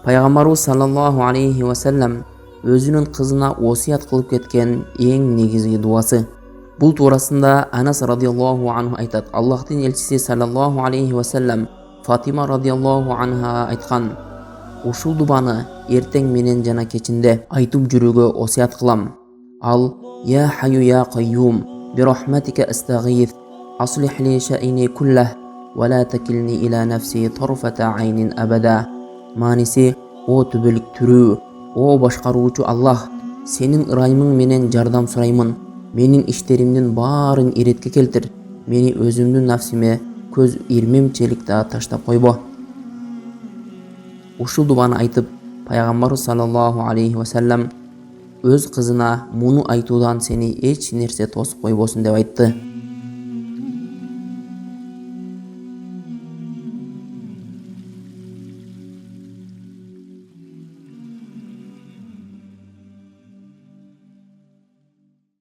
Пайгамбарыбыз саллаллаху алейхи ва саллям өзүнүн кызына осуят кылып кеткен эң негизги дуасы. Бул туурасында Анас радиаллаху анху айтат. Аллахтын элчиси саллаллаху алейхи ва саллям Фатима радиаллаху анха айткан: ушул дубаны эртең менен жана кечинде айтып жүрүүгө осуят кылам. Ал: Я хайю я кайюм, бирахматика астагиф, аслих ли ша'ини куллах, ва ла такилни иля нафси тарфата айнин абада. Маниси: о түбөлүк түрүү, о башкаруучу Аллах, сенин ырайымың менен жардам сураймын. Менин иштеримдин баарын иретке келтир. Мени өзүмдүн нафсиме көз ирмемчелик да таштап койбо. Ушул дубаны айтып, пайгамбар саллаллаху алейхи ва саллям өз кызына муну айтуудан сени эч нерсе тосуп койбосун деп айтты.